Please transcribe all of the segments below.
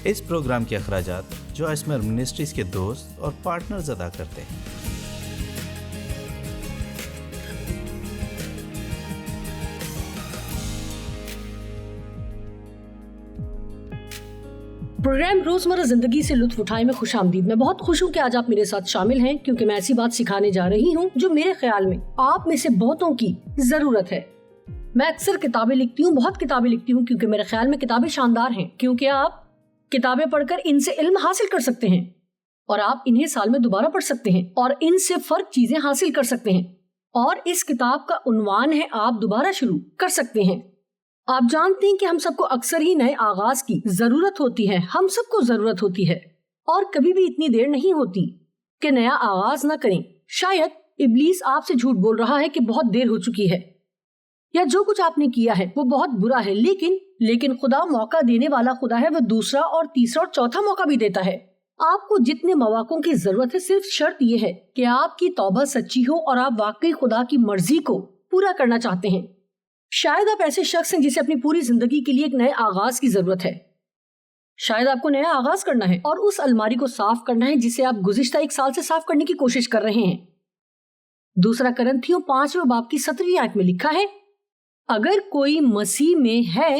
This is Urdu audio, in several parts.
اس پروگرام کے اخراجات جو اسمر منسٹریز کے دوست اور پارٹنرز ادا کرتے ہیں۔ پروگرام روزمرہ زندگی سے لطف اٹھائے میں خوش آمدید۔ میں بہت خوش ہوں کہ آج آپ میرے ساتھ شامل ہیں، کیونکہ میں ایسی بات سکھانے جا رہی ہوں جو میرے خیال میں آپ میں سے بہتوں کی ضرورت ہے۔ میں اکثر کتابیں لکھتی ہوں، بہت کتابیں لکھتی ہوں، کیونکہ میرے خیال میں کتابیں شاندار ہیں، کیونکہ آپ کتابیں پڑھ کر ان سے علم حاصل کر سکتے ہیں اور آپ انہیں سال میں دوبارہ پڑھ سکتے ہیں اور ان سے فرق چیزیں حاصل کر سکتے ہیں، اور اس کتاب کا عنوان ہے آپ دوبارہ شروع کر سکتے ہیں۔ آپ جانتے ہیں کہ ہم سب کو اکثر ہی نئے آغاز کی ضرورت ہوتی ہے، ہم سب کو ضرورت ہوتی ہے، اور کبھی بھی اتنی دیر نہیں ہوتی کہ نیا آغاز نہ کریں۔ شاید ابلیس آپ سے جھوٹ بول رہا ہے کہ بہت دیر ہو چکی ہے، یا جو کچھ آپ نے کیا ہے وہ بہت برا ہے، لیکن خدا موقع دینے والا خدا ہے، وہ دوسرا اور تیسرا اور چوتھا موقع بھی دیتا ہے۔ آپ کو جتنے مواقعوں کی ضرورت ہے، صرف شرط یہ ہے کہ آپ کی توبہ سچی ہو اور آپ واقعی خدا کی مرضی کو پورا کرنا چاہتے ہیں۔ شاید آپ ایسے شخص ہیں جسے اپنی پوری زندگی کے لیے ایک نئے آغاز کی ضرورت ہے۔ شاید آپ کو نیا آغاز کرنا ہے اور اس الماری کو صاف کرنا ہے جسے آپ گزشتہ 1 سال سے صاف کرنے کی کوشش کر رہے ہیں۔ 2 کرنتھیوں 5 باب کی 17 آیت میں لکھا ہے، اگر کوئی مسیح میں ہے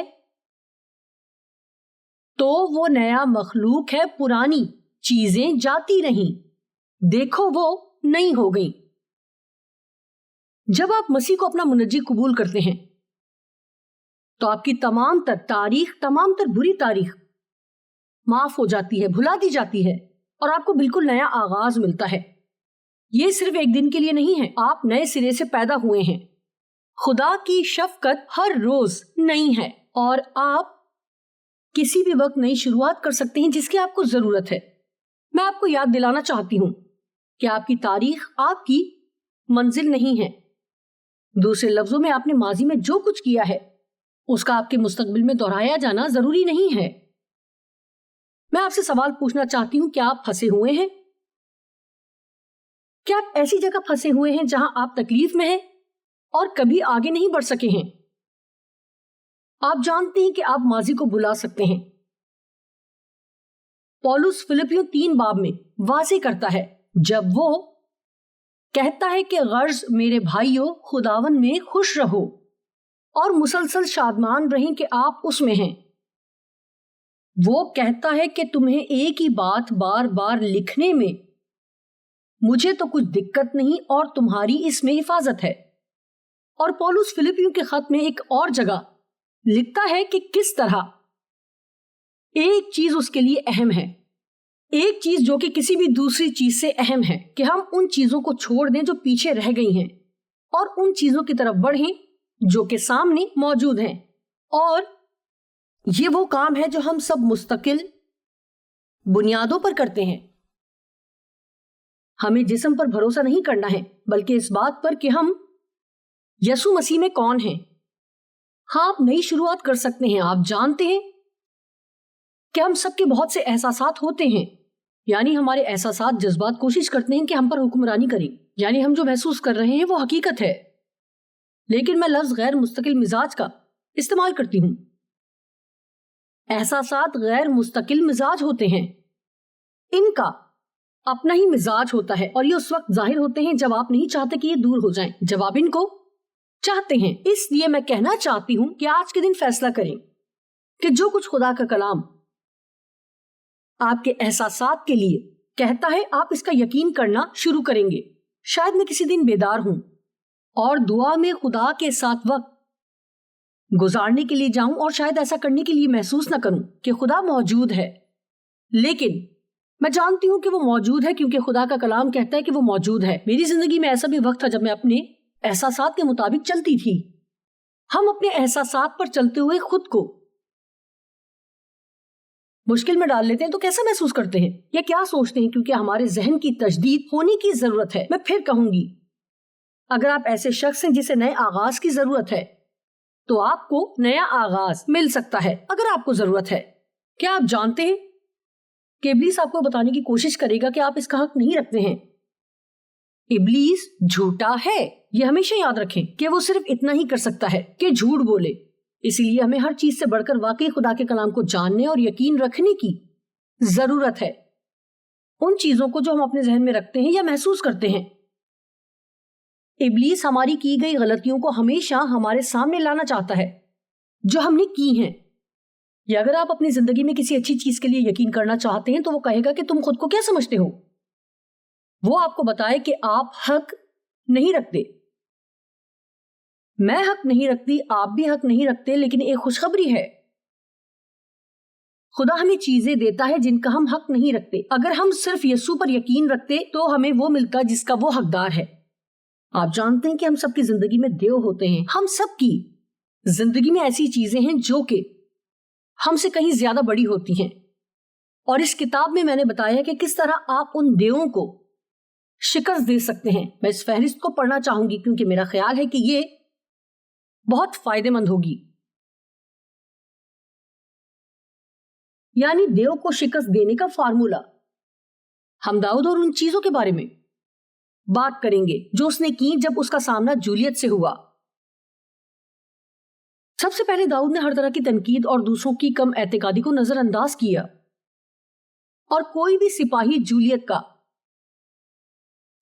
تو وہ نیا مخلوق ہے، پرانی چیزیں جاتی رہیں، دیکھو وہ نئی ہو گئیں۔ جب آپ مسیح کو اپنا منجی قبول کرتے ہیں تو آپ کی تمام تر بری تاریخ معاف ہو جاتی ہے، بھلا دی جاتی ہے، اور آپ کو بالکل نیا آغاز ملتا ہے۔ یہ صرف ایک دن کے لیے نہیں ہے، آپ نئے سرے سے پیدا ہوئے ہیں۔ خدا کی شفقت ہر روز نئی ہے اور آپ کسی بھی وقت نئی شروعات کر سکتے ہیں جس کی آپ کو ضرورت ہے۔ میں آپ کو یاد دلانا چاہتی ہوں کہ آپ کی تاریخ آپ کی منزل نہیں ہے۔ دوسرے لفظوں میں، آپ نے ماضی میں جو کچھ کیا ہے اس کا آپ کے مستقبل میں دہرایا جانا ضروری نہیں ہے۔ میں آپ سے سوال پوچھنا چاہتی ہوں، کیا آپ پھنسے ہوئے ہیں؟ کیا آپ ایسی جگہ پھنسے ہوئے ہیں جہاں آپ تکلیف میں ہیں اور کبھی آگے نہیں بڑھ سکے ہیں؟ آپ جانتے ہیں کہ آپ ماضی کو بھلا سکتے ہیں۔ پولس فلپیوں 3 باب میں واضح کرتا ہے جب وہ کہتا ہے کہ غرض میرے بھائیوں خداون میں خوش رہو اور مسلسل شادمان رہیں کہ آپ اس میں ہیں۔ وہ کہتا ہے کہ تمہیں ایک ہی بات بار بار لکھنے میں مجھے تو کچھ دقت نہیں اور تمہاری اس میں حفاظت ہے۔ اور پولس فلپیوں کے خط میں ایک اور جگہ لکھتا ہے کہ کس طرح ایک چیز اس کے لیے اہم ہے، ایک چیز جو کہ کسی بھی دوسری چیز سے اہم ہے، کہ ہم ان چیزوں کو چھوڑ دیں جو پیچھے رہ گئی ہیں اور ان چیزوں کی طرف بڑھیں جو کہ سامنے موجود ہیں۔ اور یہ وہ کام ہے جو ہم سب مستقل بنیادوں پر کرتے ہیں۔ ہمیں جسم پر بھروسہ نہیں کرنا ہے، بلکہ اس بات پر کہ ہم یسوع مسیح میں کون ہیں۔ ہاں، آپ نئی شروعات کر سکتے ہیں۔ آپ جانتے ہیں کہ ہم سب کے بہت سے احساسات ہوتے ہیں، یعنی ہمارے احساسات، جذبات کوشش کرتے ہیں کہ ہم پر حکمرانی کریں، یعنی ہم جو محسوس کر رہے ہیں وہ حقیقت ہے۔ لیکن میں لفظ غیر مستقل مزاج کا استعمال کرتی ہوں۔ احساسات غیر مستقل مزاج ہوتے ہیں، ان کا اپنا ہی مزاج ہوتا ہے، اور یہ اس وقت ظاہر ہوتے ہیں جب آپ نہیں چاہتے کہ یہ دور ہو جائیں، جب آپ ان کو چاہتے ہیں۔ اس لیے میں کہنا چاہتی ہوں کہ آج کے دن فیصلہ کریں کہ جو کچھ خدا کا کلام آپ کے احساسات کے لیے کہتا ہے، آپ اس کا یقین کرنا شروع کریں گے۔ شاید میں کسی دن بیدار ہوں اور دعا میں خدا کے ساتھ وقت گزارنے کے لیے جاؤں، اور شاید ایسا کرنے کے لیے محسوس نہ کروں کہ خدا موجود ہے، لیکن میں جانتی ہوں کہ وہ موجود ہے کیونکہ خدا کا کلام کہتا ہے کہ وہ موجود ہے۔ میری زندگی میں ایسا بھی وقت تھا جب میں اپنے احساسات کے مطابق چلتی تھی۔ ہم اپنے احساسات پر چلتے ہوئے خود کو مشکل میں ڈال لیتے ہیں تو کیسا محسوس کرتے ہیں یا کیا سوچتے ہیں، کیونکہ ہمارے ذہن کی تجدید ہونے کی ضرورت ہے۔ میں پھر کہوں گی، اگر آپ ایسے شخص ہیں جسے نئے آغاز کی ضرورت ہے تو آپ کو نیا آغاز مل سکتا ہے اگر آپ کو ضرورت ہے۔ کیا آپ جانتے ہیں کہ ابلیس آپ کو بتانے کی کوشش کرے گا کہ آپ اس کا حق نہیں رکھتے ہیں؟ ابلیس جھوٹا ہے، یہ ہمیشہ یاد رکھیں کہ وہ صرف اتنا ہی کر سکتا ہے کہ جھوٹ بولے۔ اسی لیے ہمیں ہر چیز سے بڑھ کر واقعی خدا کے کلام کو جاننے اور یقین رکھنے کی ضرورت ہے، ان چیزوں کو جو ہم اپنے ذہن میں رکھتے ہیں یا محسوس کرتے ہیں۔ ابلیس ہماری کی گئی غلطیوں کو ہمیشہ ہمارے سامنے لانا چاہتا ہے جو ہم نے کی ہیں، یا اگر آپ اپنی زندگی میں کسی اچھی چیز کے لیے یقین کرنا چاہتے ہیں تو وہ کہے گا کہ تم خود کو کیا سمجھتے ہو، وہ آپ کو بتائے کہ آپ حق نہیں رکھتے، میں حق نہیں رکھتی، آپ بھی حق نہیں رکھتے، لیکن ایک خوشخبری ہے، خدا ہمیں چیزیں دیتا ہے جن کا ہم حق نہیں رکھتے۔ اگر ہم صرف یسوع پر یقین رکھتے تو ہمیں وہ ملتا جس کا وہ حقدار ہے۔ آپ جانتے ہیں کہ ہم سب کی زندگی میں دیو ہوتے ہیں، ہم سب کی زندگی میں ایسی چیزیں ہیں جو کہ ہم سے کہیں زیادہ بڑی ہوتی ہیں، اور اس کتاب میں نے بتایا کہ کس طرح آپ ان دیووں کو شکست دے سکتے ہیں۔ میں اس فہرست کو پڑھنا چاہوں گی کیونکہ میرا خیال ہے کہ یہ بہت فائدہ مند ہوگی۔ یعنی دیو کو شکست دینے کا فارمولا۔ ہم داؤد اور ان چیزوں کے بارے میں بات کریں گے جو اس نے کی جب اس کا سامنا جولیت سے ہوا۔ سب سے پہلے داؤد نے ہر طرح کی تنقید اور دوسروں کی کم اعتقادی کو نظر انداز کیا، اور کوئی بھی سپاہی جولیت کا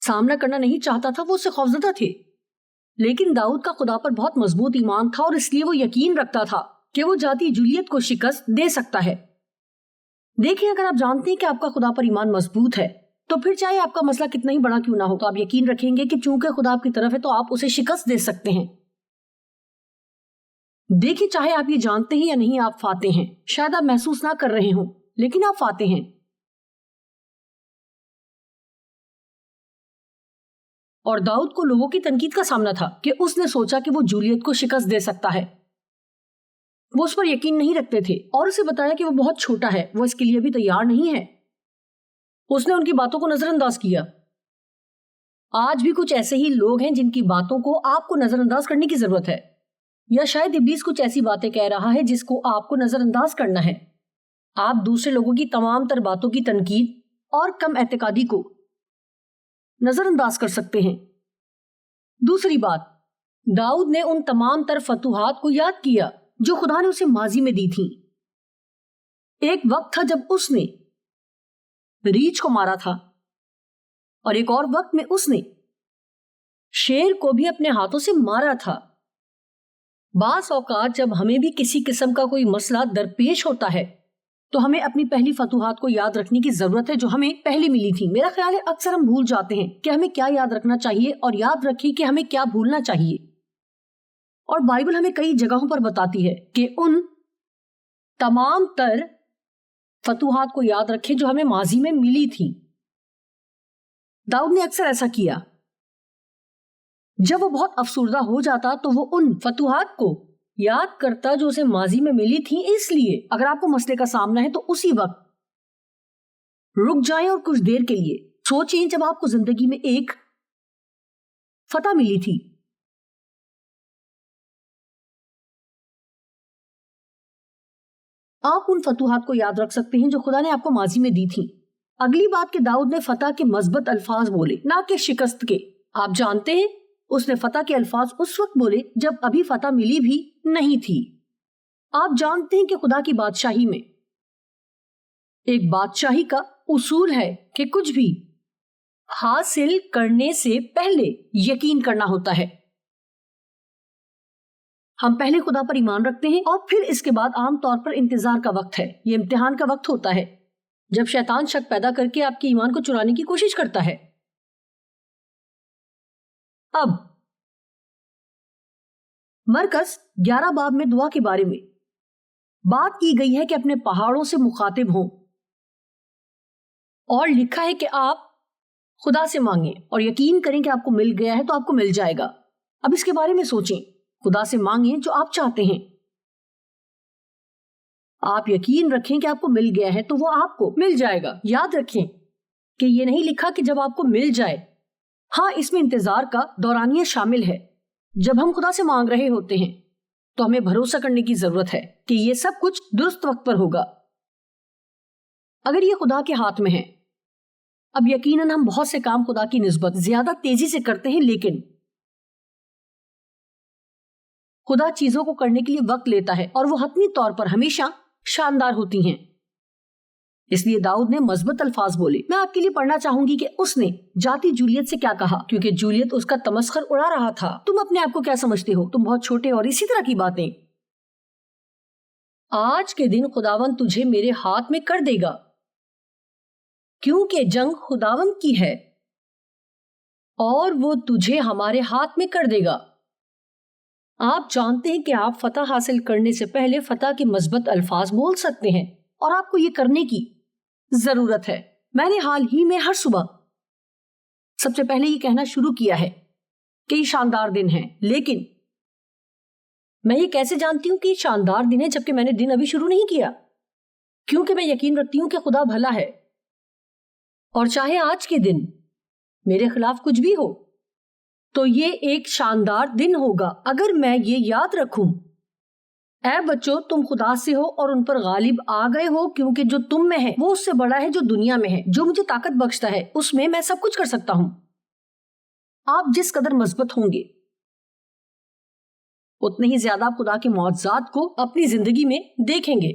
سامنا کرنا نہیں چاہتا تھا، وہ اس سے خوفزدہ تھے۔ لیکن داؤد کا خدا پر بہت مضبوط ایمان تھا، اور اس لیے وہ یقین رکھتا تھا کہ وہ جاتی جولیت کو شکست دے سکتا ہے۔ دیکھیں، اگر آپ جانتے ہیں کہ آپ کا خدا پر ایمان مضبوط ہے تو پھر چاہے آپ کا مسئلہ کتنا ہی بڑا کیوں نہ ہو تو آپ یقین رکھیں گے کہ چونکہ خدا آپ کی طرف ہے تو آپ اسے شکست دے سکتے ہیں۔ دیکھیں، چاہے آپ یہ جانتے ہیں یا نہیں، آپ فاتح ہیں۔ شاید آپ محسوس نہ کر رہے ہوں لیکن آپ فاتح ہیں۔ اور داؤد کو لوگوں کی تنقید کا سامنا تھا کہ اس نے سوچا کہ وہ جولیت کو شکست دے سکتا ہے۔ وہ اس پر یقین نہیں رکھتے تھے اور اسے بتایا کہ وہ بہت چھوٹا ہے، وہ اس کے لیے بھی تیار نہیں ہے۔ اس نے ان کی باتوں کو نظر انداز کیا۔ آج بھی کچھ ایسے ہی لوگ ہیں جن کی باتوں کو آپ کو نظر انداز کرنے کی ضرورت ہے، یا شاید ابلیس کچھ ایسی باتیں کہہ رہا ہے جس کو آپ کو نظر انداز کرنا ہے۔ آپ دوسرے لوگوں کی تمام تر باتوں کی تنقید اور کم اعتقادی کو نظر انداز کر سکتے ہیں۔ دوسری بات، داؤد نے ان تمام تر فتوحات کو یاد کیا جو خدا نے اسے ماضی میں دی تھیں۔ ایک وقت تھا جب اس نے ریچھ کو مارا تھا، اور ایک اور وقت میں اس نے شیر کو بھی اپنے ہاتھوں سے مارا تھا۔ بعض اوقات جب ہمیں بھی کسی قسم کا کوئی مسئلہ درپیش ہوتا ہے تو ہمیں اپنی پہلی فتوحات کو یاد رکھنے کی ضرورت ہے جو ہمیں پہلے ملی تھی۔ میرا خیال ہے اکثر ہم بھول جاتے ہیں کہ ہمیں کیا یاد رکھنا چاہیے، اور یاد رکھیں کہ ہمیں کیا بھولنا چاہیے۔ اور بائبل ہمیں کئی جگہوں پر بتاتی ہے کہ ان تمام تر فتوحات کو یاد رکھیں جو ہمیں ماضی میں ملی تھی۔ داؤد نے اکثر ایسا کیا۔ جب وہ بہت افسردہ ہو جاتا تو وہ ان فتوحات کو یاد کرتا جو اسے ماضی میں ملی تھی۔ اس لیے اگر آپ کو مسئلے کا سامنا ہے تو اسی وقت رک جائیں اور کچھ دیر کے لیے سوچیں جب آپ کو زندگی میں ایک فتح ملی تھی۔ آپ ان فتوحات کو یاد رکھ سکتے ہیں جو خدا نے آپ کو ماضی میں دی تھی۔ اگلی بات کہ داؤد نے فتح کے مثبت الفاظ بولے، نہ کہ شکست کے۔ آپ جانتے ہیں اس نے فتح کے الفاظ اس وقت بولے جب ابھی فتح ملی بھی نہیں تھی۔ آپ جانتے ہیں کہ خدا کی بادشاہی میں ایک بادشاہی کا اصول ہے کہ کچھ بھی حاصل کرنے سے پہلے یقین کرنا ہوتا ہے۔ ہم پہلے خدا پر ایمان رکھتے ہیں اور پھر اس کے بعد عام طور پر انتظار کا وقت ہے، یہ امتحان کا وقت ہوتا ہے جب شیطان شک پیدا کر کے آپ کے ایمان کو چرانے کی کوشش کرتا ہے۔ اب مرکز 11 باب میں دعا کے بارے میں بات کی گئی ہے کہ اپنے پہاڑوں سے مخاطب ہوں، اور لکھا ہے کہ آپ خدا سے مانگیں اور یقین کریں کہ آپ کو مل گیا ہے تو آپ کو مل جائے گا۔ اب اس کے بارے میں سوچیں، خدا سے مانگیں جو آپ چاہتے ہیں، آپ یقین رکھیں کہ آپ کو مل گیا ہے تو وہ آپ کو مل جائے گا۔ یاد رکھیں کہ یہ نہیں لکھا کہ جب آپ کو مل جائے، ہاں اس میں انتظار کا دورانیہ شامل ہے۔ جب ہم خدا سے مانگ رہے ہوتے ہیں تو ہمیں بھروسہ کرنے کی ضرورت ہے کہ یہ سب کچھ درست وقت پر ہوگا۔ اگر یہ خدا کے ہاتھ میں ہے، اب یقیناً ہم بہت سے کام خدا کی نسبت زیادہ تیزی سے کرتے ہیں، لیکن خدا چیزوں کو کرنے کے لیے وقت لیتا ہے اور وہ حتمی طور پر ہمیشہ شاندار ہوتی ہیں۔ اس لیے داؤد نے مثبت الفاظ بولے. میں آپ کے لیے پڑھنا چاہوں گی کہ اس نے جاتی جولیت سے کیا کہا، کیونکہ جولیت اس کا تمسخر اڑا رہا تھا. تم اپنے آپ کو کیا سمجھتے ہو؟ تم بہت چھوٹے، اور اسی طرح کی باتیں. آج کے دن خداوند تجھے میرے ہاتھ میں کر دے گا، کیونکہ جنگ خداوند کی ہے اور وہ تجھے ہمارے ہاتھ میں کر دے گا. آپ جانتے ہیں کہ آپ فتح حاصل کرنے سے پہلے فتح کے مثبت الفاظ بول سکتے ہیں، اور آپ کو یہ کرنے کی ضرورت ہے. میں نے حال ہی میں ہر صبح سب سے پہلے یہ کہنا شروع کیا ہے کہ یہ شاندار دن ہے. لیکن میں یہ کیسے جانتی ہوں کہ یہ شاندار دن ہے جبکہ میں نے دن ابھی شروع نہیں کیا؟ کیونکہ میں یقین رکھتی ہوں کہ خدا بھلا ہے، اور چاہے آج کے دن میرے خلاف کچھ بھی ہو تو یہ ایک شاندار دن ہوگا اگر میں یہ یاد رکھوں. اے بچوں، تم خدا سے ہو اور ان پر غالب آ گئے ہو، کیونکہ جو تم میں ہے وہ اس سے بڑا ہے جو دنیا میں ہے. جو مجھے طاقت بخشتا ہے اس میں میں سب کچھ کر سکتا ہوں. آپ جس قدر مثبت ہوں گے اتنے ہی زیادہ آپ خدا کے معجزات کو اپنی زندگی میں دیکھیں گے.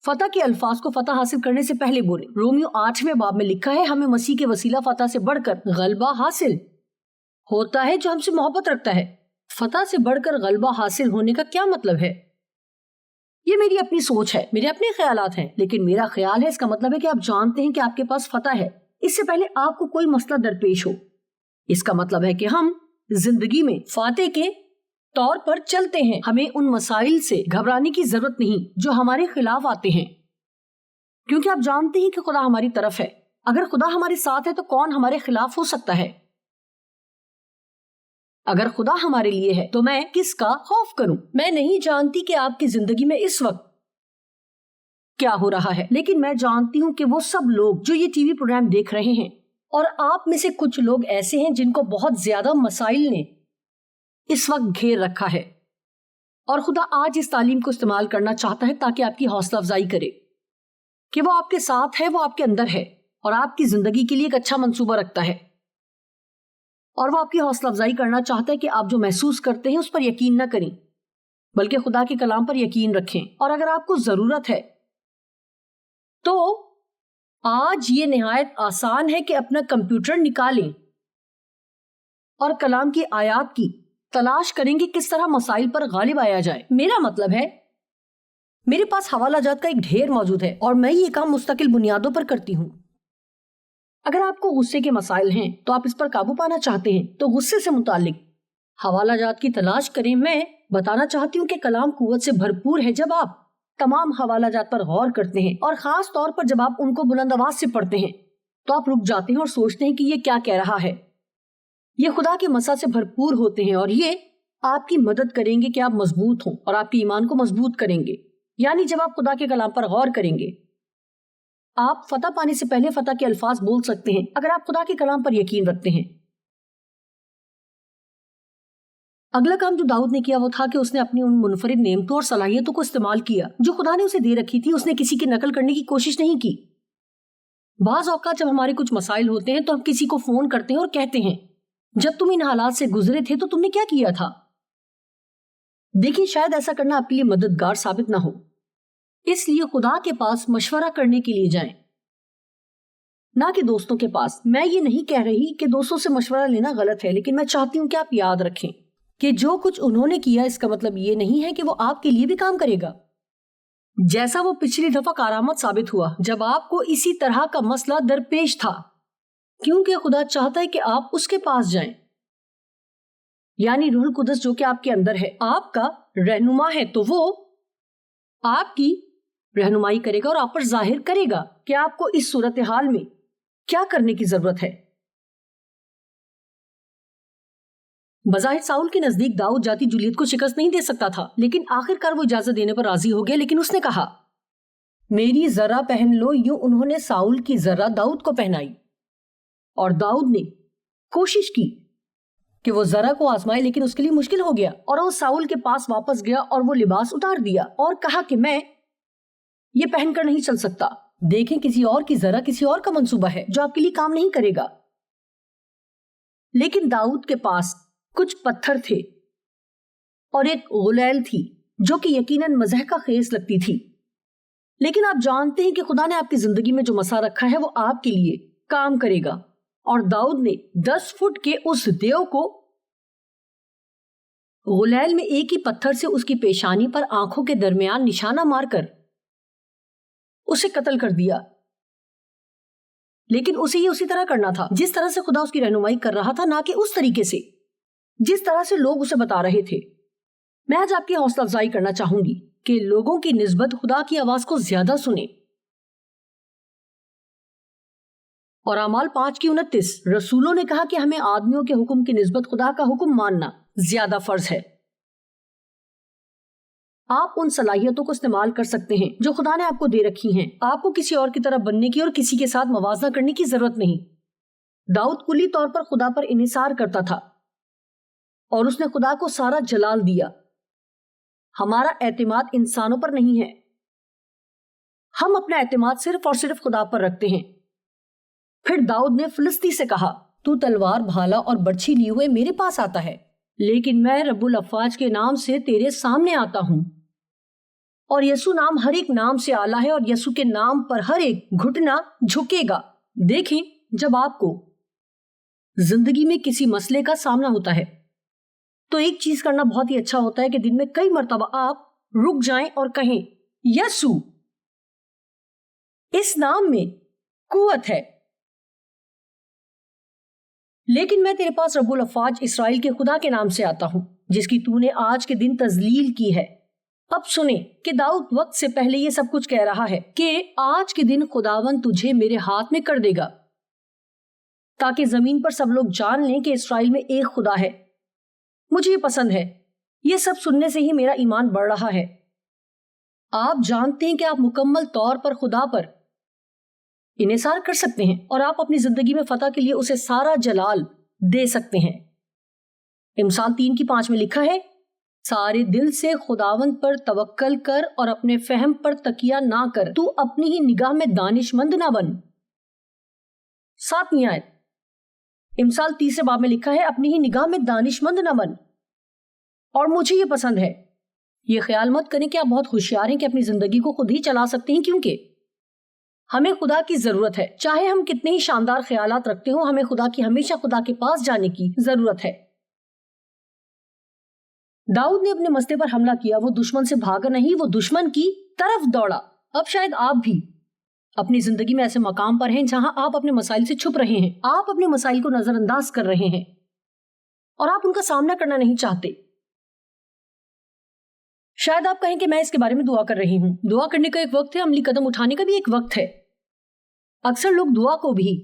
فتح کے الفاظ کو فتح حاصل کرنے سے پہلے بولیں. رومیو 8ویں باب میں لکھا ہے، ہمیں مسیح کے وسیلہ فتح سے بڑھ کر غلبہ حاصل ہوتا ہے جو ہم سے محبت رکھتا ہے. فتح سے بڑھ کر غلبہ حاصل ہونے کا کیا مطلب ہے؟ یہ میری اپنی سوچ ہے، میرے اپنے خیالات ہیں، لیکن میرا خیال ہے اس کا مطلب ہے کہ آپ جانتے ہیں کہ آپ کے پاس فتح ہے اس سے پہلے آپ کو کوئی مسئلہ درپیش ہو. اس کا مطلب ہے کہ ہم زندگی میں فاتح کے طور پر چلتے ہیں. ہمیں ان مسائل سے گھبرانے کی ضرورت نہیں جو ہمارے خلاف آتے ہیں، کیونکہ آپ جانتے ہیں کہ خدا ہماری طرف ہے. اگر خدا ہمارے ساتھ ہے تو کون ہمارے خلاف ہو سکتا ہے؟ اگر خدا ہمارے لیے ہے تو میں کس کا خوف کروں؟ میں نہیں جانتی کہ آپ کی زندگی میں اس وقت کیا ہو رہا ہے، لیکن میں جانتی ہوں کہ وہ سب لوگ جو یہ ٹی وی پروگرام دیکھ رہے ہیں، اور آپ میں سے کچھ لوگ ایسے ہیں جن کو بہت زیادہ مسائل نے اس وقت گھیر رکھا ہے، اور خدا آج اس تعلیم کو استعمال کرنا چاہتا ہے تاکہ آپ کی حوصلہ افزائی کرے کہ وہ آپ کے ساتھ ہے، وہ آپ کے اندر ہے، اور آپ کی زندگی کے لیے ایک اچھا منصوبہ رکھتا ہے. اور وہ آپ کی حوصلہ افزائی کرنا چاہتا ہے کہ آپ جو محسوس کرتے ہیں اس پر یقین نہ کریں بلکہ خدا کے کلام پر یقین رکھیں. اور اگر آپ کو ضرورت ہے تو آج یہ نہایت آسان ہے کہ اپنا کمپیوٹر نکالیں اور کلام کی آیات کی تلاش کریں کہ کس طرح مسائل پر غالب آیا جائے. میرا مطلب ہے میرے پاس حوالہ جات کا ایک ڈھیر موجود ہے اور میں یہ کام مستقل بنیادوں پر کرتی ہوں. اگر آپ کو غصے کے مسائل ہیں تو آپ اس پر قابو پانا چاہتے ہیں تو غصے سے متعلق حوالہ جات کی تلاش کریں. میں بتانا چاہتی ہوں کہ کلام قوت سے بھرپور ہے جب آپ تمام حوالہ جات پر غور کرتے ہیں، اور خاص طور پر جب آپ ان کو بلند آواز سے پڑھتے ہیں تو آپ رک جاتے ہیں اور سوچتے ہیں کہ یہ کیا کہہ رہا ہے. یہ خدا کے مسا سے بھرپور ہوتے ہیں اور یہ آپ کی مدد کریں گے کہ آپ مضبوط ہوں اور آپ کے ایمان کو مضبوط کریں گے. یعنی جب آپ خدا کے کلام پر غور کریں گے آپ فتح پانے سے پہلے فتح کے الفاظ بول سکتے ہیں اگر آپ خدا کے کلام پر یقین رکھتے ہیں. اگلا کام جو داؤد نے کیا وہ تھا کہ اس نے اپنی ان منفرد نعمتوں اور صلاحیتوں کو استعمال کیا جو خدا نے اسے دے رکھی تھی. اس نے کسی کی نقل کرنے کی کوشش نہیں کی. بعض اوقات جب ہمارے کچھ مسائل ہوتے ہیں تو ہم کسی کو فون کرتے ہیں اور کہتے ہیں جب تم ان حالات سے گزرے تھے تو تم نے کیا کیا تھا. دیکھیں شاید ایسا کرنا آپ کے لیے مددگار ثابت نہ ہو، اس لیے خدا کے پاس مشورہ کرنے کے لیے جائیں نہ کہ دوستوں کے پاس. میں یہ نہیں کہہ رہی کہ دوستوں سے مشورہ لینا غلط ہے، لیکن میں چاہتی ہوں کہ آپ یاد رکھیں کہ جو کچھ انہوں نے کیا اس کا مطلب یہ نہیں ہے کہ وہ آپ کے لیے بھی کام کرے گا، جیسا وہ پچھلی دفعہ کارآمد ثابت ہوا جب آپ کو اسی طرح کا مسئلہ درپیش تھا، کیونکہ خدا چاہتا ہے کہ آپ اس کے پاس جائیں. یعنی روح القدس جو کہ آپ کے اندر ہے، آپ کا رہنما ہے، تو وہ آپ کی رہنمائی کرے گا اور آپ پر ظاہر کرے گا کہ آپ کو اس صورتحال میں کیا کرنے کی ضرورت ہے. بظاہر ساؤل کے نزدیک داؤد جاتی جولیت کو شکست نہیں دے سکتا تھا، لیکن آخر کار وہ اجازت دینے پر راضی ہو گیا. لیکن اس نے کہا میری ذرہ پہن لو. یوں انہوں نے ساؤل کی ذرہ داؤد کو پہنائی اور داؤد نے کوشش کی کہ وہ ذرہ کو آزمائے، لیکن اس کے لیے مشکل ہو گیا اور وہ ساؤل کے پاس واپس گیا اور وہ لباس اتار دیا اور کہا کہ میں یہ پہن کر نہیں چل سکتا. دیکھیں کسی اور کی ذرہ کسی اور کا منصوبہ ہے جو آپ کے لیے کام نہیں کرے گا. لیکن داؤد کے پاس کچھ پتھر تھے اور ایک غلیل تھی جو کہ یقیناً مضحکہ خیز لگتی تھی. لیکن آپ جانتے ہیں کہ خدا نے آپ کی زندگی میں جو مسا رکھا ہے وہ آپ کے لیے کام کرے گا. اور داؤد نے 10 فٹ کے اس دیو کو غلیل میں ایک ہی پتھر سے اس کی پیشانی پر آنکھوں کے درمیان نشانہ مار کر اسے قتل کر دیا. لیکن اسے یہ اسی طرح کرنا تھا جس طرح سے خدا اس کی رہنمائی کر رہا تھا، نہ کہ اس طریقے سے جس طرح سے لوگ اسے بتا رہے تھے. میں آج آپ کی حوصلہ افزائی کرنا چاہوں گی کہ لوگوں کی نسبت خدا کی آواز کو زیادہ سنیں. اور اعمال 5:29 رسولوں نے کہا کہ ہمیں آدمیوں کے حکم کی نسبت خدا کا حکم ماننا زیادہ فرض ہے. آپ ان صلاحیتوں کو استعمال کر سکتے ہیں جو خدا نے آپ کو دے رکھی ہیں. آپ کو کسی اور کی طرح بننے کی اور کسی کے ساتھ موازنہ کرنے کی ضرورت نہیں. داؤد کلی طور پر خدا پر انحصار کرتا تھا اور اس نے خدا کو سارا جلال دیا. ہمارا اعتماد انسانوں پر نہیں ہے. ہم اپنا اعتماد صرف اور صرف خدا پر رکھتے ہیں. پھر داؤد نے فلسطی سے کہا، تو تلوار بھالا اور برچھی لیے ہوئے میرے پاس آتا ہے، لیکن میں رب الافواج کے نام سے تیرے سامنے آتا ہوں. اور یسوع نام ہر ایک نام سے اعلیٰ ہے، اور یسوع کے نام پر ہر ایک گھٹنا جھکے گا. دیکھیں، جب آپ کو زندگی میں کسی مسئلے کا سامنا ہوتا ہے تو ایک چیز کرنا بہت ہی اچھا ہوتا ہے کہ دن میں کئی مرتبہ آپ رک جائیں اور کہیں، یسوع، اس نام میں قوت ہے. لیکن میں تیرے پاس رب الافواج اسرائیل کے خدا کے نام سے آتا ہوں جس کی تو نے آج کے دن تذلیل کی ہے. اب سنیں کہ داؤد وقت سے پہلے یہ سب کچھ کہہ رہا ہے کہ آج کے دن خداوند تجھے میرے ہاتھ میں کر دے گا، تاکہ زمین پر سب لوگ جان لیں کہ اسرائیل میں ایک خدا ہے. مجھے یہ پسند ہے. یہ سب سننے سے ہی میرا ایمان بڑھ رہا ہے. آپ جانتے ہیں کہ آپ مکمل طور پر خدا پر انحصار کر سکتے ہیں اور آپ اپنی زندگی میں فتح کے لیے اسے سارا جلال دے سکتے ہیں. امثال 3:5 میں لکھا ہے، سارے دل سے خداوند پر توکل کر اور اپنے فہم پر تکیہ نہ کر، تو اپنی ہی نگاہ میں دانش مند نہ بن. 7ویں آیت امثال 30 باب میں لکھا ہے، اپنی ہی نگاہ میں دانش مند نہ بن. اور مجھے یہ پسند ہے. یہ خیال مت کریں کہ آپ بہت ہوشیار ہیں کہ اپنی زندگی کو خود ہی چلا سکتے ہیں، کیونکہ ہمیں خدا کی ضرورت ہے. چاہے ہم کتنے ہی شاندار خیالات رکھتے ہوں، ہمیں خدا کی ہمیشہ خدا کے پاس جانے کی ضرورت ہے. داؤد نے اپنے مسئلے پر حملہ کیا. وہ دشمن سے بھاگا نہیں، وہ دشمن کی طرف دوڑا. اب شاید آپ بھی اپنی زندگی میں ایسے مقام پر ہیں جہاں آپ اپنے مسائل سے چھپ رہے ہیں. آپ اپنے مسائل کو نظر انداز کر رہے ہیں اور آپ ان کا سامنا کرنا نہیں چاہتے. شاید آپ کہیں کہ میں اس کے بارے میں دعا کر رہی ہوں. دعا کرنے کا ایک وقت ہے، عملی قدم اٹھانے کا بھی ایک وقت ہے. اکثر لوگ دعا کو بھی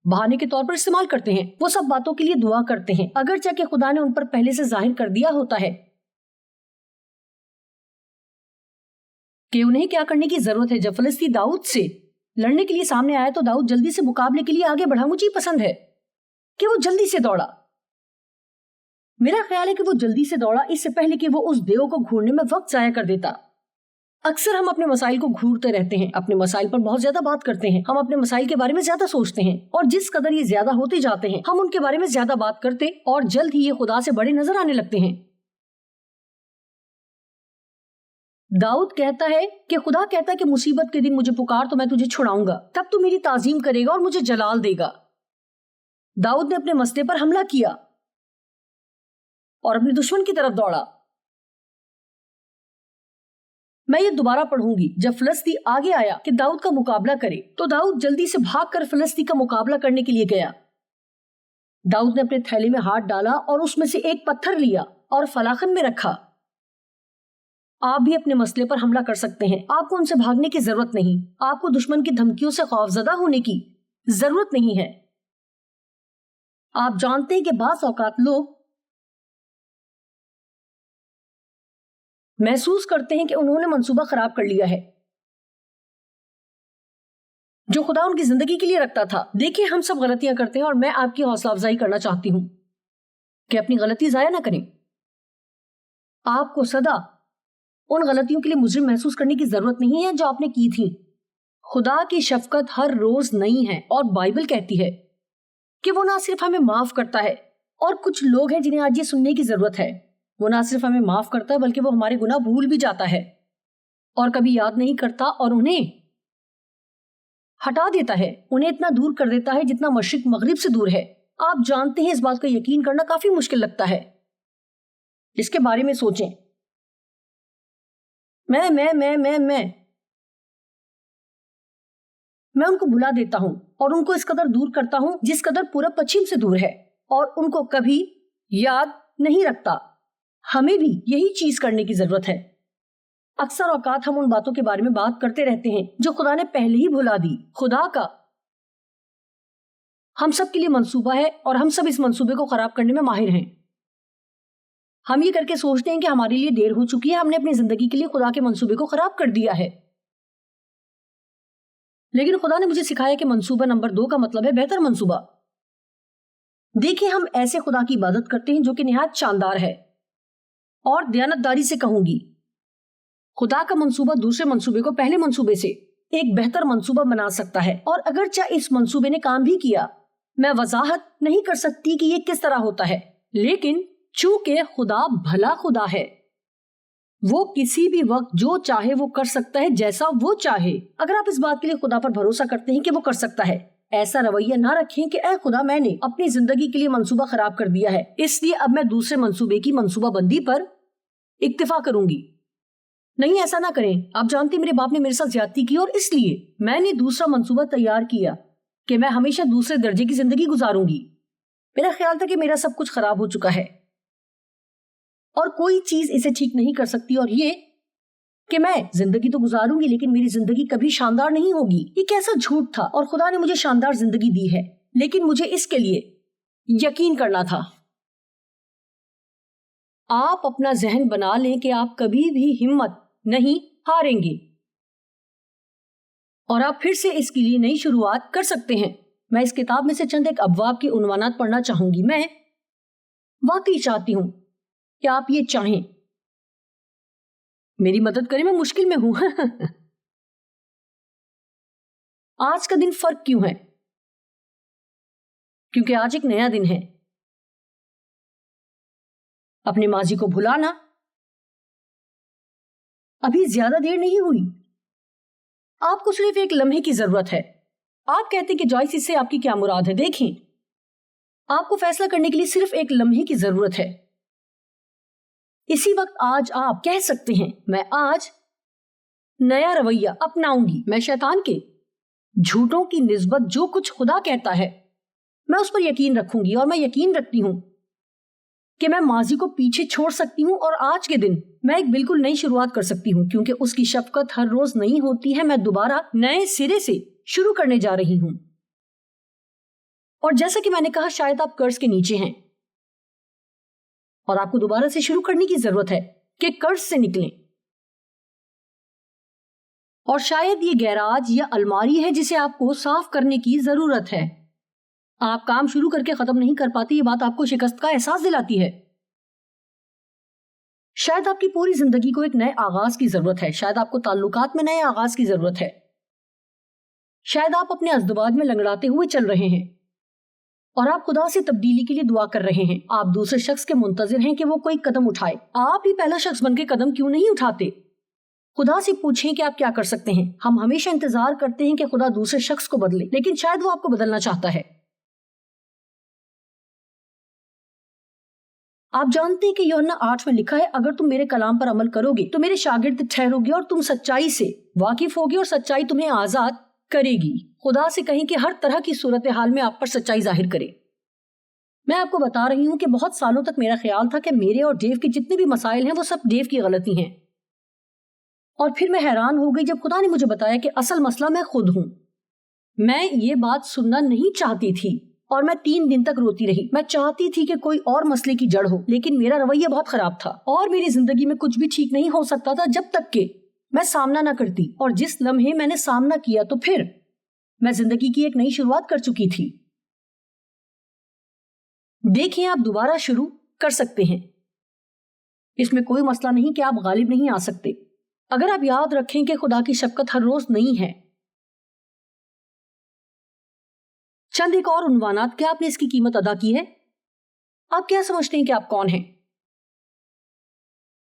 بہانے کے طور پر استعمال کرتے ہیں. وہ سب باتوں کے لیے دعا کرتے ہیں اگرچہ کہ خدا نے ان پر پہلے سے ظاہر کر دیا ہوتا ہے کہ انہیں کیا کرنے کی ضرورت ہے. جب فلسطی داؤد سے لڑنے کے لیے سامنے آیا تو داؤد جلدی سے مقابلے کے لیے آگے بڑھا. مجھے پسند ہے کہ وہ جلدی سے دوڑا. میرا خیال ہے کہ وہ جلدی سے دوڑا اس سے پہلے کہ وہ اس دیو کو گھورنے میں وقت ضائع کر دیتا. اکثر ہم اپنے مسائل کو گھورتے رہتے ہیں، اپنے مسائل پر بہت زیادہ بات کرتے ہیں، ہم اپنے مسائل کے بارے میں زیادہ سوچتے ہیں، اور جس قدر یہ زیادہ ہوتے جاتے ہیں ہم ان کے بارے میں زیادہ بات کرتے اور جلد ہی یہ خدا سے بڑے نظر آنے لگتے ہیں. داؤد کہتا ہے کہ خدا کہتا ہے کہ مصیبت کے دن مجھے پکار تو میں تجھے چھڑاؤں گا، تب تو میری تعظیم کرے گا اور مجھے جلال دے گا. داؤد نے اپنے مسئلے پر حملہ کیا اور اپنے دشمن کی طرف دوڑا. میں یہ دوبارہ پڑھوں گی. جب فلسطی آگے آیا کہ داؤد کا مقابلہ کرے تو داؤد جلدی سے بھاگ کر فلسطی کا مقابلہ کرنے کے لیے گیا. داؤد نے اپنے تھیلے میں ہاتھ ڈالا اور اس میں سے ایک پتھر لیا اور فلاخن میں رکھا. آپ بھی اپنے مسئلے پر حملہ کر سکتے ہیں. آپ کو ان سے بھاگنے کی ضرورت نہیں. آپ کو دشمن کی دھمکیوں سے خوفزدہ ہونے کی ضرورت نہیں ہے. آپ جانتے ہیں کہ بعض اوقات لوگ محسوس کرتے ہیں کہ انہوں نے منصوبہ خراب کر لیا ہے جو خدا ان کی زندگی کے لیے رکھتا تھا. دیکھیں، ہم سب غلطیاں کرتے ہیں اور میں آپ کی حوصلہ افزائی کرنا چاہتی ہوں کہ اپنی غلطی ضائع نہ کریں. آپ کو سدا ان غلطیوں کے لیے مجرم محسوس کرنے کی ضرورت نہیں ہے جو آپ نے کی تھی. خدا کی شفقت ہر روز نئی ہے اور بائبل کہتی ہے کہ وہ نہ صرف ہمیں معاف کرتا ہے، اور کچھ لوگ ہیں جنہیں آج یہ سننے کی ضرورت ہے، وہ نہ صرف ہمیں معاف کرتا ہے بلکہ وہ ہمارے گناہ بھول بھی جاتا ہے. اور کبھی یاد نہیں کرتا اور انہیں ہٹا دیتا ہے، انہیں اتنا دور کر دیتا ہے جتنا مشرق مغرب سے دور ہے۔ آپ جانتے ہیں اس بات کا یقین کرنا کافی مشکل لگتا ہے۔ اس کے بارے میں سوچیں۔ میں ان کو بلا دیتا ہوں اور ان کو اس قدر دور کرتا ہوں جس قدر پورب پچھم سے دور ہے، اور ان کو کبھی یاد نہیں رکھتا۔ ہمیں بھی یہی چیز کرنے کی ضرورت ہے۔ اکثر اوقات ہم ان باتوں کے بارے میں بات کرتے رہتے ہیں جو خدا نے پہلے ہی بھلا دی۔ خدا کا ہم سب کے لیے منصوبہ ہے اور ہم سب اس منصوبے کو خراب کرنے میں ماہر ہیں۔ ہم یہ کر کے سوچتے ہیں کہ ہمارے لیے دیر ہو چکی ہے، ہم نے اپنی زندگی کے لیے خدا کے منصوبے کو خراب کر دیا ہے۔ لیکن خدا نے مجھے سکھایا کہ منصوبہ نمبر 2 کا مطلب ہے بہتر منصوبہ۔ دیکھیں، ہم ایسے خدا کی عبادت کرتے ہیں جو کہ نہایت شاندار ہے، اور دیانتداری سے کہوں گی خدا کا منصوبہ دوسرے منصوبے کو پہلے منصوبے سے ایک بہتر منصوبہ بنا سکتا ہے، اور اگرچہ اس منصوبے نے کام بھی کیا، میں وضاحت نہیں کر سکتی کہ یہ کس طرح ہوتا ہے، لیکن چونکہ خدا بھلا خدا ہے، وہ کسی بھی وقت جو چاہے وہ کر سکتا ہے جیسا وہ چاہے۔ اگر آپ اس بات کے لیے خدا پر بھروسہ کرتے ہیں کہ وہ کر سکتا ہے، ایسا رویہ نہ رکھیں کہ اے خدا، میں نے اپنی زندگی کے لیے منصوبہ خراب کر دیا ہے، اس لیے اب میں دوسرے منصوبے کی منصوبہ بندی پر اکتفا کروں گی۔ نہیں، ایسا نہ کریں۔ آپ جانتے میرے باپ نے میرے ساتھ زیادتی کی، اور اس لیے میں نے دوسرا منصوبہ تیار کیا کہ میں ہمیشہ دوسرے درجے کی زندگی گزاروں گی۔ میرا خیال تھا کہ میرا سب کچھ خراب ہو چکا ہے اور کوئی چیز اسے ٹھیک نہیں کر سکتی، اور یہ کہ میں زندگی تو گزاروں گی لیکن میری زندگی کبھی شاندار نہیں ہوگی۔ یہ کیسا جھوٹ تھا، اور خدا نے مجھے شاندار زندگی دی ہے، لیکن مجھے اس کے لیے یقین کرنا تھا۔ آپ اپنا ذہن بنا لیں کہ آپ کبھی بھی ہمت نہیں ہاریں گے، اور آپ پھر سے اس کے لیے نئی شروعات کر سکتے ہیں۔ میں اس کتاب میں سے چند ایک ابواب کے عنوانات پڑھنا چاہوں گی۔ میں واقعی چاہتی ہوں کہ آپ یہ چاہیں، میری مدد کریں، میں مشکل میں ہوں۔ آج کا دن فرق کیوں ہے؟ کیونکہ آج ایک نیا دن ہے۔ اپنے ماضی کو بھلانا ابھی زیادہ دیر نہیں ہوئی۔ آپ کو صرف ایک لمحے کی ضرورت ہے۔ آپ کہتے ہیں کہ جوائس، اس سے آپ کی کیا مراد ہے؟ دیکھیں، آپ کو فیصلہ کرنے کے لیے صرف ایک لمحے کی ضرورت ہے۔ اسی وقت آج آپ کہہ سکتے ہیں، میں آج نیا رویہ اپناؤں گی۔ میں شیطان کے جھوٹوں کی نسبت جو کچھ خدا کہتا ہے، میں اس پر یقین رکھوں گی، اور میں یقین رکھتی ہوں کہ میں ماضی کو پیچھے چھوڑ سکتی ہوں، اور آج کے دن میں ایک بالکل نئی شروعات کر سکتی ہوں، کیونکہ اس کی شفقت ہر روز نئی ہوتی ہے۔ میں دوبارہ نئے سرے سے شروع کرنے جا رہی ہوں، اور جیسا کہ میں نے کہا، شاید آپ قرض کے نیچے ہیں اور آپ کو دوبارہ سے شروع کرنے کی ضرورت ہے کہ قرض سے نکلیں۔ اور شاید یہ گیراج یا الماری ہے جسے آپ کو صاف کرنے کی ضرورت ہے۔ آپ کام شروع کر کے ختم نہیں کر پاتے، یہ بات آپ کو شکست کا احساس دلاتی ہے۔ شاید آپ کی پوری زندگی کو ایک نئے آغاز کی ضرورت ہے، شاید آپ کو تعلقات میں نئے آغاز کی ضرورت ہے، شاید آپ اپنے ازدواج میں لنگڑاتے ہوئے چل رہے ہیں اور آپ خدا سے تبدیلی کے لیے دعا کر رہے ہیں۔ آپ دوسرے شخص کے منتظر ہیں کہ وہ کوئی قدم اٹھائے۔ آپ ہی پہلا شخص بن کے قدم کیوں نہیں اٹھاتے؟ خدا سے پوچھیں کہ آپ کیا کر سکتے ہیں۔ ہم ہمیشہ انتظار کرتے ہیں کہ خدا دوسرے شخص کو بدلے، لیکن شاید وہ آپ کو بدلنا چاہتا ہے۔ آپ جانتے ہیں کہ یوحنا 8 میں لکھا ہے، اگر تم میرے کلام پر عمل کرو گے تو میرے شاگرد ٹھہرو گے، اور تم سچائی سے واقف ہوگے، اور سچائی تمہیں آزاد کرے گی۔ خدا سے کہیں کہ ہر طرح کی صورتحال میں آپ پر سچائی ظاہر کرے۔ میں آپ کو بتا رہی ہوں کہ بہت سالوں تک میرا خیال تھا کہ میرے اور ڈیو کے جتنے بھی مسائل ہیں وہ سب ڈیو کی غلطی ہیں، اور پھر میں حیران ہو گئی جب خدا نے مجھے بتایا کہ اصل مسئلہ میں خود ہوں۔ میں یہ بات سننا نہیں چاہتی تھی، اور میں 3 دن تک روتی رہی۔ میں چاہتی تھی کہ کوئی اور مسئلے کی جڑ ہو، لیکن میرا رویہ بہت خراب تھا، اور میری زندگی میں کچھ بھی ٹھیک نہیں ہو سکتا تھا جب تک کہ میں سامنا نہ کرتی۔ اور جس لمحے میں نے سامنا کیا تو پھر میں زندگی کی ایک نئی شروعات کر چکی تھی۔ دیکھیں، آپ دوبارہ شروع کر سکتے ہیں۔ اس میں کوئی مسئلہ نہیں کہ آپ غالب نہیں آ سکتے، اگر آپ یاد رکھیں کہ خدا کی شفقت ہر روز نہیں ہے۔ چند ایک اور عنوانات، کیا آپ نے اس کی قیمت ادا کی ہے؟ آپ کیا سمجھتے ہیں کہ آپ کون ہیں؟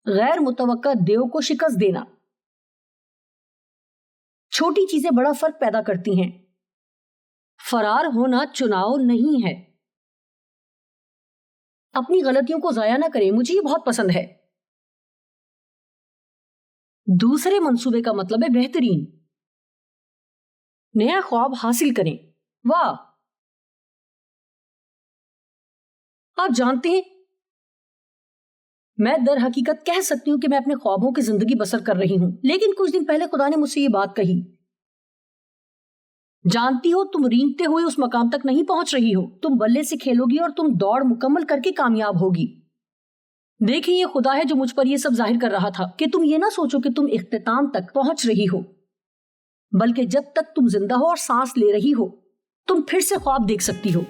غیر متوقع دیو کو شکست دینا، چھوٹی چیزیں بڑا فرق پیدا کرتی ہیں. فرار ہونا چناؤ نہیں ہے. اپنی غلطیوں کو ضائع نہ کریں، مجھے یہ بہت پسند ہے. دوسرے منصوبے کا مطلب ہے بہترین. نیا خواب حاصل کریں. واہ، آپ جانتے ہیں میں در حقیقت کہہ سکتی ہوں کہ میں اپنے خوابوں کی زندگی بسر کر رہی ہوں، لیکن کچھ دن پہلے خدا نے مجھ سے یہ بات کہی. جانتی ہو تم رینگتے ہوئے اس مقام تک نہیں پہنچ رہی ہو، تم بلے سے کھیلو گی اور تم دوڑ مکمل کر کے کامیاب ہوگی. دیکھیں یہ خدا ہے جو مجھ پر یہ سب ظاہر کر رہا تھا کہ تم یہ نہ سوچو کہ تم اختتام تک پہنچ رہی ہو، بلکہ جب تک تم زندہ ہو اور سانس لے رہی ہو تم پھر سے خواب دیکھ سکتی ہو.